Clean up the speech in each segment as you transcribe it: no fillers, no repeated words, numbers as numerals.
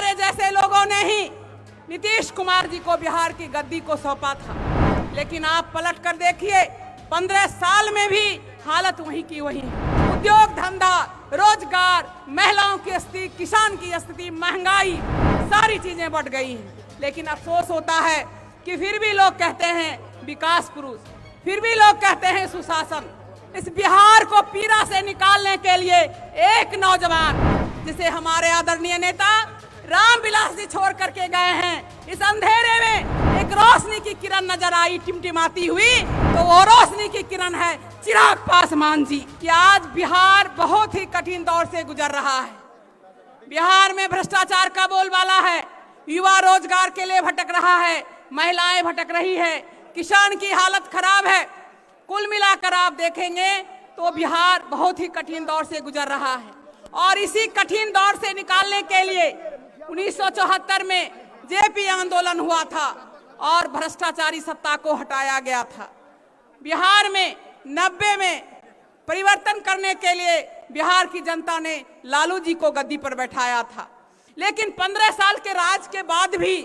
हमारे जैसे लोगों ने ही नीतीश कुमार जी को बिहार की गद्दी को सौंपा था, लेकिन आप पलट कर देखिए 15 साल में भी हालत वहीं की वहीं है। उद्योग धंधा, रोजगार, महिलाओं की स्थिति, किसान की स्थिति, महंगाई, सारी चीजें बढ़ गई हैं। लेकिन अफसोस होता है कि फिर भी लोग कहते हैं विकास पुरुष, फिर भी लोग कहते हैं सुशासन। इस बिहार को पीड़ा से निकालने के लिए एक नौजवान जिसे हमारे आदरणीय नेता रामविलास जी छोड़ करके गए हैं, इस अंधेरे में एक रोशनी की किरण नजर आई टिमटिमाती हुई, तो वो रोशनी की किरण है चिराग पासवान जी। कि आज बिहार बहुत ही कठिन दौर से गुजर रहा है। बिहार में भ्रष्टाचार का बोलबाला है, युवा रोजगार के लिए भटक रहा है, महिलाएं भटक रही है, किसान की हालत खराब है। कुल मिलाकर आप देखेंगे तो बिहार बहुत ही कठिन दौर से गुजर रहा है। और इसी कठिन दौर से निकालने के लिए 1974 में जेपी आंदोलन हुआ था और भ्रष्टाचारी सत्ता को हटाया गया था। बिहार में 90 में परिवर्तन करने के लिए बिहार की जनता ने लालू जी को गद्दी पर बैठाया था, लेकिन 15 साल के राज के बाद भी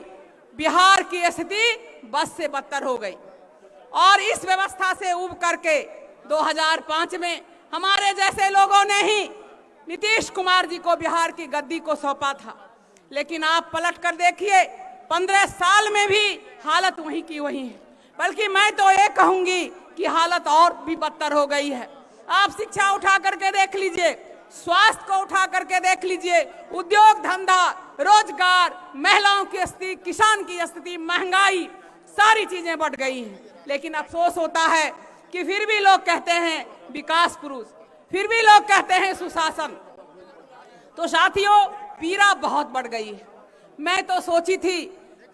बिहार की स्थिति बद से बदतर हो गई। और इस व्यवस्था से उब करके 2005 में हमारे जैसे लोगों ने ही नीतीश कुमार जी को बिहार की गद्दी को सौंपा था, लेकिन आप पलट कर देखिए 15 साल में भी हालत वहीं की वहीं है। बल्कि मैं तो ये कहूंगी कि हालत और भी बदतर हो गई है। आप शिक्षा उठा करके देख लीजिए, स्वास्थ्य को उठा करके देख लीजिए, उद्योग धंधा, रोजगार, महिलाओं की स्थिति, किसान की स्थिति, महंगाई, सारी चीजें बढ़ गई हैं। लेकिन अफसोस होता है कि फिर भी लोग कहते हैं विकास पुरुष, फिर भी लोग कहते हैं सुशासन। तो साथियों, पीड़ा बहुत बढ़ गई है। मैं तो सोची थी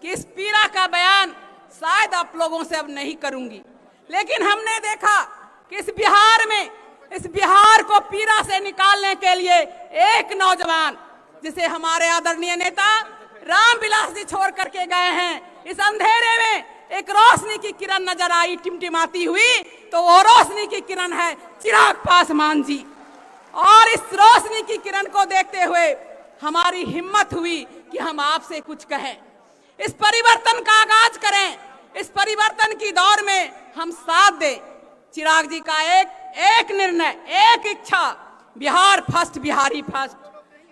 कि इस पीड़ा का बयान शायद आप लोगों से अब नहीं करूंगी, लेकिन हमने देखा कि इस बिहार में, इस बिहार को पीड़ा से निकालने के लिए एक नौजवान जिसे हमारे आदरणीय नेता रामविलास जी छोड़ करके गए हैं, इस अंधेरे में एक रोशनी की किरण नजर आई टिमटिमाती हुई, तो वो रोशनी की किरण है चिराग पासवान जी। और इस रोशनी की किरण को देखते हुए हमारी हिम्मत हुई कि हम आपसे कुछ कहें, इस परिवर्तन का आगाज करें, इस परिवर्तन की दौर में हम साथ दें। चिराग जी का एक निर्णय, एक इच्छा, बिहार फर्स्ट, बिहारी फर्स्ट।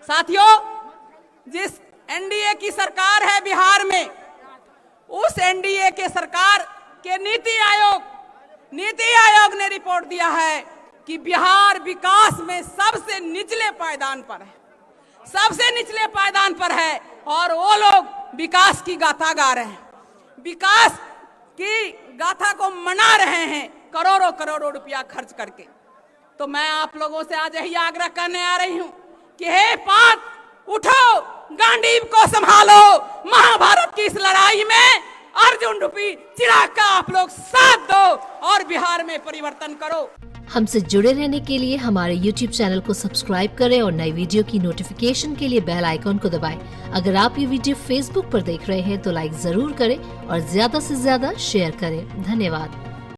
साथियों, जिस एनडीए की सरकार है बिहार में, उस एनडीए के सरकार के नीति आयोग ने रिपोर्ट दिया है कि बिहार विकास में सबसे निचले पायदान पर है, सबसे निचले पायदान पर है। और वो लोग विकास की गाथा गा रहे हैं, विकास की गाथा को मना रहे हैं करोड़ों करोड़ों रुपया खर्च करके। तो मैं आप लोगों से आज यही आग्रह करने आ रही हूं कि हे पांच, उठो, गांडीव को संभालो। महाभारत की इस लड़ाई में अर्जुन रूपी चिराग का आप लोग साथ दो और बिहार में परिवर्तन करो। हमसे जुड़े रहने के लिए हमारे YouTube चैनल को सब्सक्राइब करें और नई वीडियो की नोटिफिकेशन के लिए बेल आइकॉन को दबाएं। अगर आप ये वीडियो Facebook पर देख रहे हैं तो लाइक जरूर करें और ज्यादा से ज्यादा शेयर करें। धन्यवाद।